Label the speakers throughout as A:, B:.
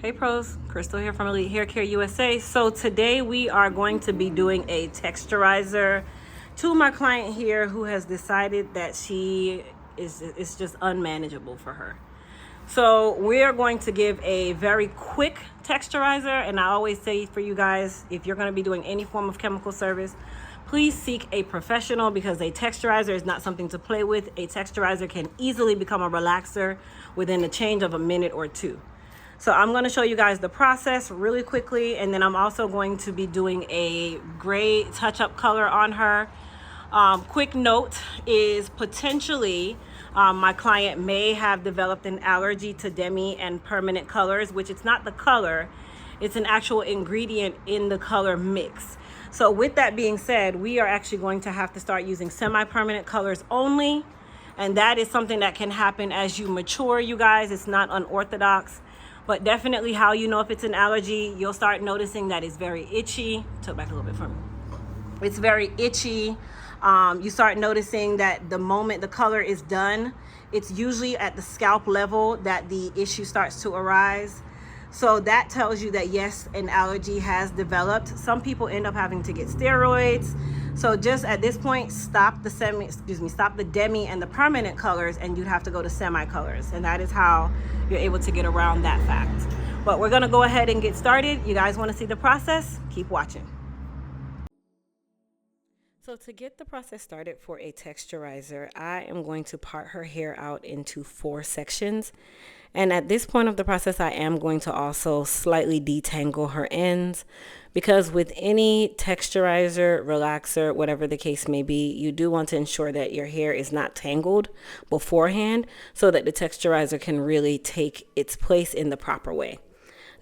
A: Hey pros, Crystal here from Elite Hair Care USA. So today we are going to be doing a texturizer to my client here who has decided that it's just unmanageable for her. So we are going to give a very quick texturizer, and I always say for you guys, if you're going to be doing any form of chemical service, please seek a professional, because a texturizer is not something to play with. A texturizer can easily become a relaxer within a change of a minute or two. So I'm going to show you guys the process really quickly, and then I'm also going to be doing a gray touch-up color on her. Quick note is potentially my client may have developed an allergy to demi and permanent colors, which it's not the color, it's an actual ingredient in the color mix. So with that being said, we are actually going to have to start using semi-permanent colors only, and that is something that can happen as you mature, you guys. It's not unorthodox. But definitely how you know if it's an allergy, you'll start noticing that it's very itchy. Tilt back a little bit for me. It's very itchy. You start noticing that the moment the color is done, it's usually at the scalp level that the issue starts to arise. So that tells you that yes, an allergy has developed. Some people end up having to get steroids. So just at this point, stop the demi and the permanent colors, and you'd have to go to semi colors. And that is how you're able to get around that fact. But we're gonna go ahead and get started. You guys wanna see the process? Keep watching. So to get the process started for a texturizer, I am going to part her hair out into 4 sections. And at this point of the process, I am going to also slightly detangle her ends, because with any texturizer, relaxer, whatever the case may be, you do want to ensure that your hair is not tangled beforehand so that the texturizer can really take its place in the proper way.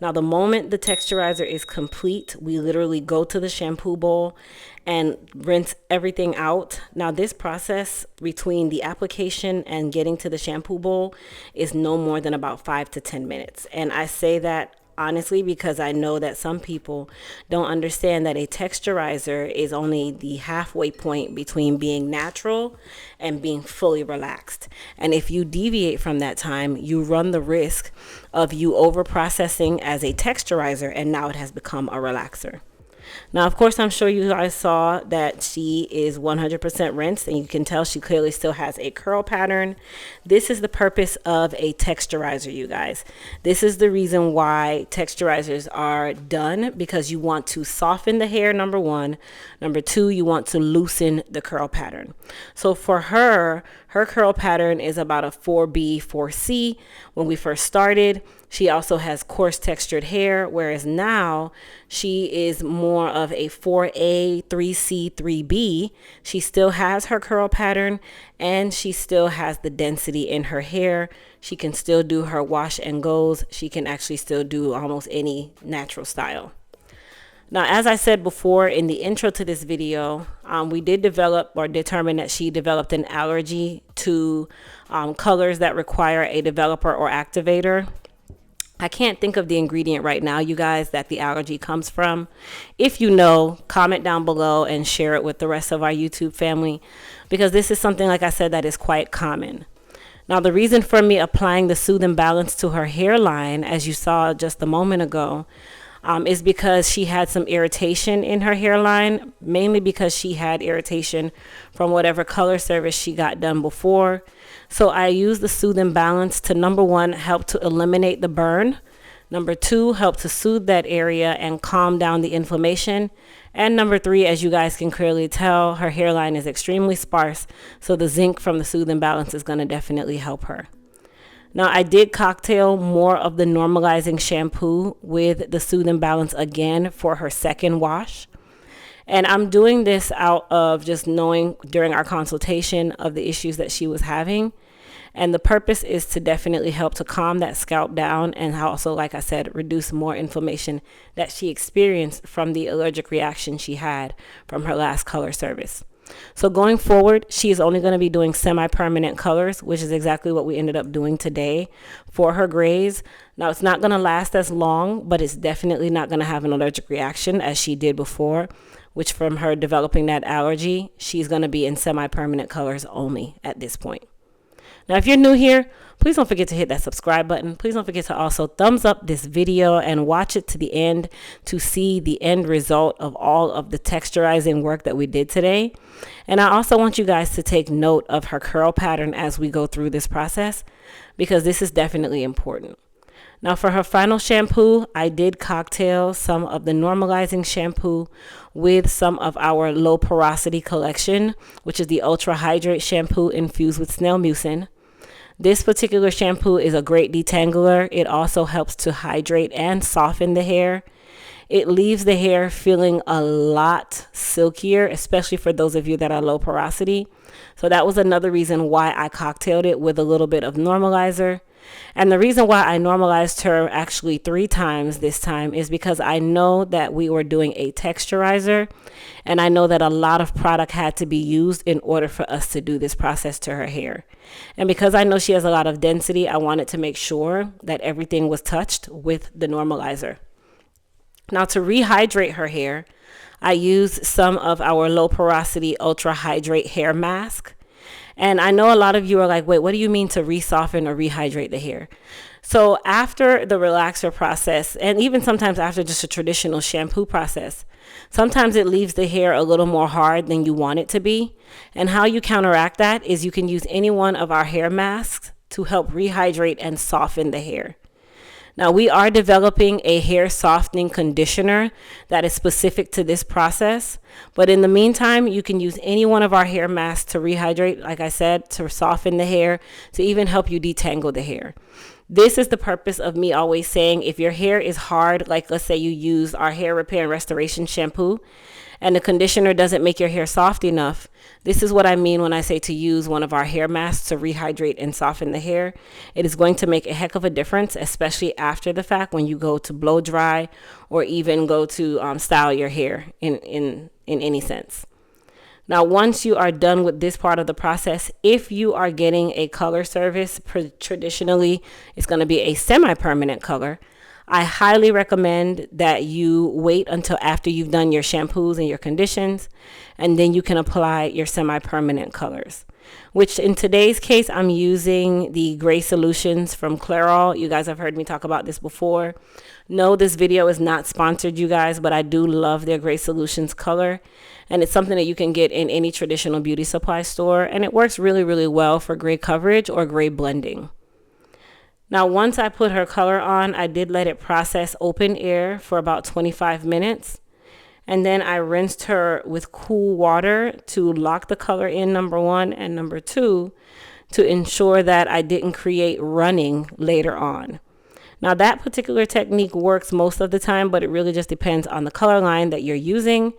A: Now, the moment the texturizer is complete, we literally go to the shampoo bowl and rinse everything out. Now, this process between the application and getting to the shampoo bowl is no more than about 5 to 10 minutes. And I say that honestly because I know that some people don't understand that a texturizer is only the halfway point between being natural and being fully relaxed. And if you deviate from that time, you run the risk of you over processing as a texturizer, and now it has become a relaxer. Now, of course, I'm sure you guys saw that she is 100% rinsed, and you can tell she clearly still has a curl pattern. This is the purpose of a texturizer, you guys. This is the reason why texturizers are done, because you want to soften the hair, number one. Number two, you want to loosen the curl pattern. So for her curl pattern is about a 4B, 4C. When we first started, she also has coarse textured hair, whereas now she is more of a 4A, 3C, 3B. She still has her curl pattern, and she still has the density in her hair. She can still do her wash and goes. She can actually still do almost any natural style. Now, as I said before in the intro to this video, we did develop or determine that she developed an allergy to colors that require a developer or activator. I can't think of the ingredient right now, you guys, that the allergy comes from. If you know, comment down below and share it with the rest of our YouTube family, because this is something, like I said, that is quite common. Now, the reason for me applying the Soothe and Balance to her hairline, as you saw just a moment ago, is because she had some irritation in her hairline, mainly because she had irritation from whatever color service she got done before. So I use the Soothe and Balance to, number one, help to eliminate the burn. Number two, help to soothe that area and calm down the inflammation. And number three, as you guys can clearly tell, her hairline is extremely sparse, so the zinc from the Soothe and Balance is going to definitely help her. Now, I did cocktail more of the normalizing shampoo with the Soothe and Balance again for her second wash. And I'm doing this out of just knowing during our consultation of the issues that she was having. And the purpose is to definitely help to calm that scalp down, and also, like I said, reduce more inflammation that she experienced from the allergic reaction she had from her last color service. So going forward, she is only going to be doing semi-permanent colors, which is exactly what we ended up doing today for her grays. Now, it's not going to last as long, but it's definitely not going to have an allergic reaction as she did before, which from her developing that allergy, she's going to be in semi-permanent colors only at this point. Now, if you're new here, please don't forget to hit that subscribe button. Please don't forget to also thumbs up this video and watch it to the end to see the end result of all of the texturizing work that we did today. And I also want you guys to take note of her curl pattern as we go through this process, because this is definitely important. Now for her final shampoo, I did cocktail some of the normalizing shampoo with some of our low porosity collection, which is the Ultra Hydrate shampoo infused with snail mucin. This particular shampoo is a great detangler. It also helps to hydrate and soften the hair. It leaves the hair feeling a lot silkier, especially for those of you that are low porosity. So that was another reason why I cocktailed it with a little bit of normalizer. And the reason why I normalized her actually 3 times this time is because I know that we were doing a texturizer, and I know that a lot of product had to be used in order for us to do this process to her hair. And because I know she has a lot of density, I wanted to make sure that everything was touched with the normalizer. Now to rehydrate her hair, I used some of our low porosity ultra hydrate hair mask. And I know a lot of you are like, wait, what do you mean to resoften or rehydrate the hair? So after the relaxer process, and even sometimes after just a traditional shampoo process, sometimes it leaves the hair a little more hard than you want it to be. And how you counteract that is you can use any one of our hair masks to help rehydrate and soften the hair. Now we are developing a hair softening conditioner that is specific to this process. But in the meantime, you can use any one of our hair masks to rehydrate, like I said, to soften the hair, to even help you detangle the hair. This is the purpose of me always saying, if your hair is hard, like let's say you use our hair repair and restoration shampoo, and the conditioner doesn't make your hair soft enough, this is what I mean when I say to use one of our hair masks to rehydrate and soften the hair. It is going to make a heck of a difference, especially after the fact when you go to blow dry or even go to style your hair in any sense. Now, once you are done with this part of the process, if you are getting a color service, traditionally it's going to be a semi-permanent color. I highly recommend that you wait until after you've done your shampoos and your conditions, and then you can apply your semi-permanent colors, which in today's case, I'm using the Gray Solutions from Clairol. You guys have heard me talk about this before. No, this video is not sponsored, you guys, but I do love their Gray Solutions color. And it's something that you can get in any traditional beauty supply store. And it works really, really well for gray coverage or gray blending. Now, once I put her color on, I did let it process open air for about 25 minutes. And then I rinsed her with cool water to lock the color in, number one, and number two, to ensure that I didn't create running later on. Now, that particular technique works most of the time, but it really just depends on the color line that you're using.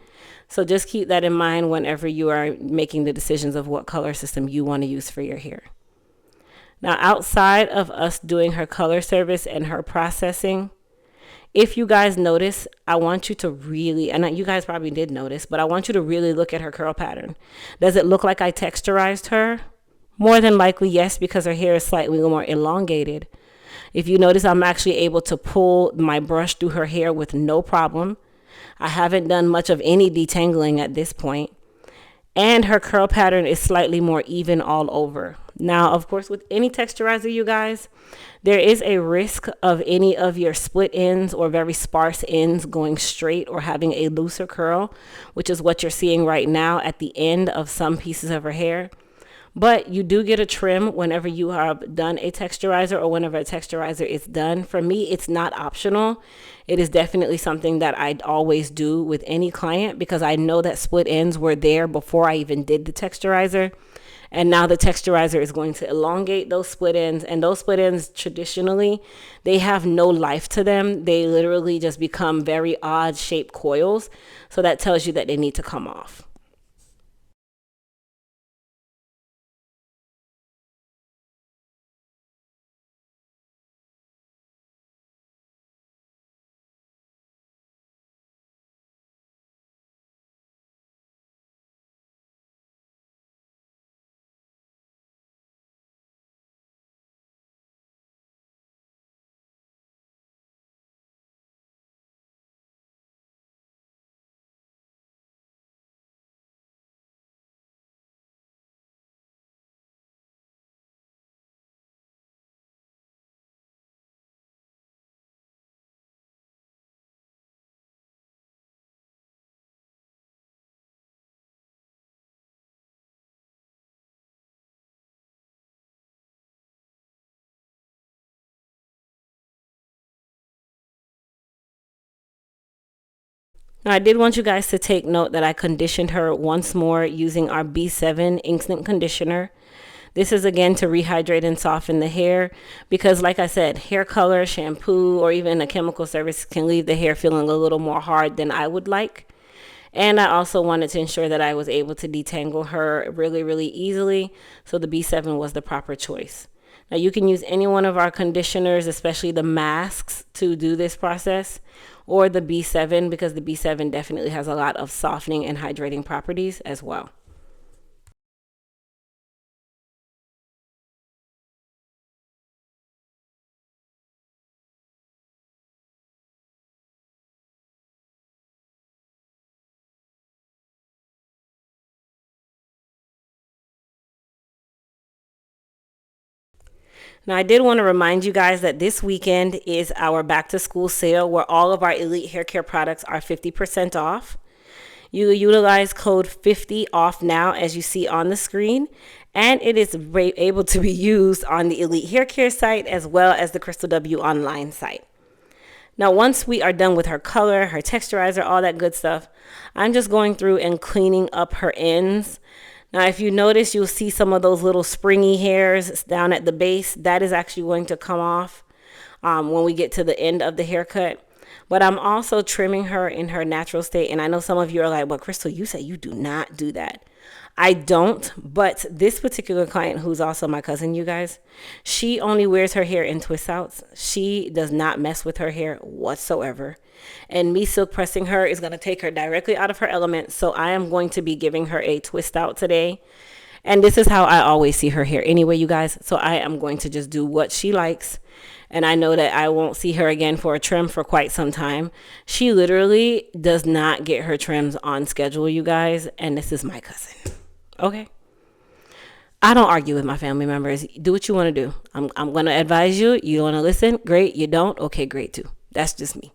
A: So just keep that in mind whenever you are making the decisions of what color system you want to use for your hair. Now, outside of us doing her color service and her processing, if you guys notice, I want you to really, and you guys probably did notice, but I want you to really look at her curl pattern. Does it look like I texturized her? More than likely, yes, because her hair is slightly more elongated. If you notice, I'm actually able to pull my brush through her hair with no problem. I haven't done much of any detangling at this point. And her curl pattern is slightly more even all over. Now, of course, with any texturizer, you guys, there is a risk of any of your split ends or very sparse ends going straight or having a looser curl, which is what you're seeing right now at the end of some pieces of her hair. But you do get a trim whenever you have done a texturizer or whenever a texturizer is done. For me, it's not optional. It is definitely something that I always do with any client because I know that split ends were there before I even did the texturizer. And now the texturizer is going to elongate those split ends. And those split ends, traditionally, they have no life to them. They literally just become very odd shaped coils. So that tells you that they need to come off. Now, I did want you guys to take note that I conditioned her once more using our B7 Instant Conditioner. This is again to rehydrate and soften the hair because, like I said, hair color, shampoo, or even a chemical service can leave the hair feeling a little more hard than I would like. And I also wanted to ensure that I was able to detangle her really, really easily. So the B7 was the proper choice. Now you can use any one of our conditioners, especially the masks, to do this process, or the B7 because the B7 definitely has a lot of softening and hydrating properties as well. Now, I did want to remind you guys that this weekend is our back to school sale where all of our Elite Hair Care products are 50% off. You utilize code 50 off now as you see on the screen, and it is able to be used on the Elite Hair Care site as well as the Crystal W online site. Now, once we are done with her color, her texturizer, all that good stuff, I'm just going through and cleaning up her ends. Now, if you notice, you'll see some of those little springy hairs down at the base. That is actually going to come off when we get to the end of the haircut. But I'm also trimming her in her natural state. And I know some of you are like, well, Crystal, you said you do not do that. I don't, but this particular client, who's also my cousin, you guys, she only wears her hair in twist outs. She does not mess with her hair whatsoever. And me silk pressing her is going to take her directly out of her element. So I am going to be giving her a twist out today. And this is how I always see her hair anyway, you guys. So I am going to just do what she likes. And I know that I won't see her again for a trim for quite some time. She literally does not get her trims on schedule, you guys. And this is my cousin. Okay. I don't argue with my family members. Do what you want to do. I'm going to advise you. You want to listen? Great. You don't? Okay, great too. That's just me.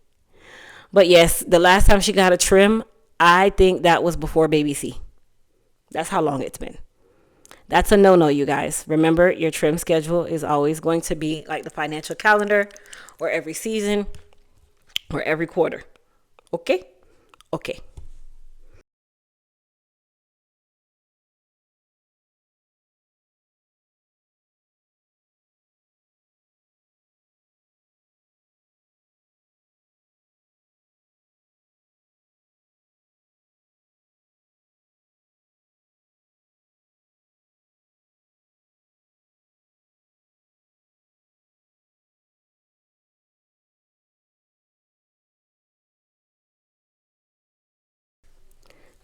A: But yes, the last time she got a trim, I think that was before baby C. That's how long it's been. That's a no-no, you guys. Remember, your trim schedule is always going to be like the financial calendar, or every season, or every quarter. Okay? Okay.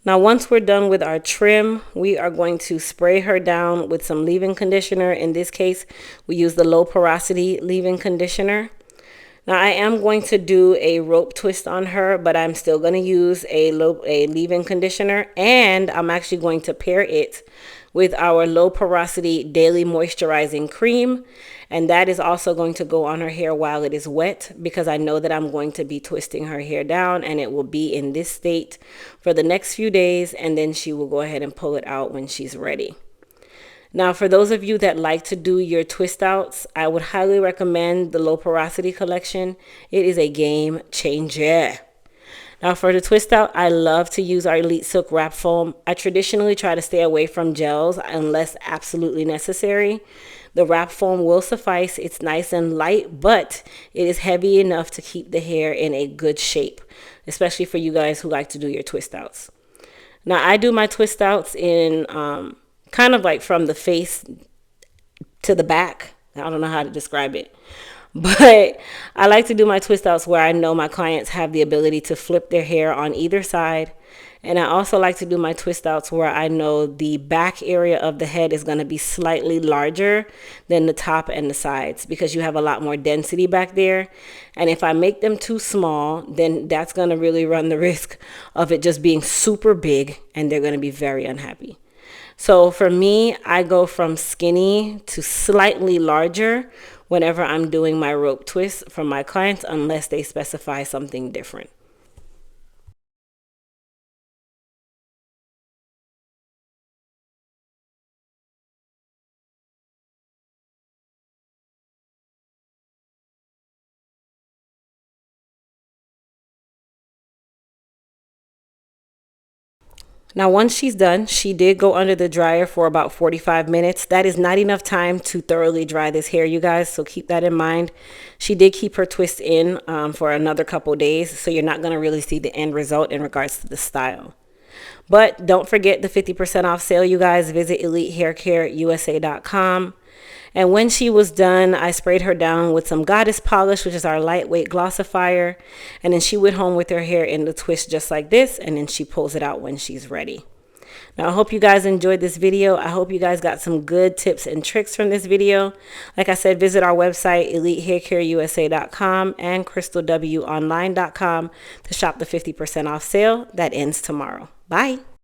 A: Now, once we're done with our trim, we are going to spray her down with some leave-in conditioner. In this case, we use the low porosity leave-in conditioner. Now, I am going to do a rope twist on her, but I'm still going to use a leave-in conditioner, and I'm actually going to pair it with our low porosity daily moisturizing cream, and that is also going to go on her hair while it is wet because I know that I'm going to be twisting her hair down, and it will be in this state for the next few days, and then she will go ahead and pull it out when she's ready. Now, for those of you that like to do your twist outs, I would highly recommend the low porosity collection. It is a game changer. Now, for the twist out, I love to use our Elite Silk Wrap Foam. I traditionally try to stay away from gels unless absolutely necessary. The wrap foam will suffice. It's nice and light, but it is heavy enough to keep the hair in a good shape, especially for you guys who like to do your twist outs. Now, I do my twist outs in kind of like from the face to the back. I don't know how to describe it. But I like to do my twist outs where I know my clients have the ability to flip their hair on either side. And I also like to do my twist outs where I know the back area of the head is going to be slightly larger than the top and the sides because you have a lot more density back there. And if I make them too small, then that's going to really run the risk of it just being super big and they're going to be very unhappy. So for me, I go from skinny to slightly larger whenever I'm doing my rope twist for my clients unless they specify something different. Now, once she's done, she did go under the dryer for about 45 minutes. That is not enough time to thoroughly dry this hair, you guys, so keep that in mind. She did keep her twist in for another couple days, so you're not going to really see the end result in regards to the style. But don't forget the 50% off sale, you guys. Visit EliteHairCareUSA.com. And when she was done, I sprayed her down with some Goddess polish, which is our lightweight glossifier. And then she went home with her hair in the twist just like this. And then she pulls it out when she's ready. Now, I hope you guys enjoyed this video. I hope you guys got some good tips and tricks from this video. Like I said, visit our website, EliteHairCareUSA.com and CrystalWOnline.com to shop the 50% off sale that ends tomorrow. Bye.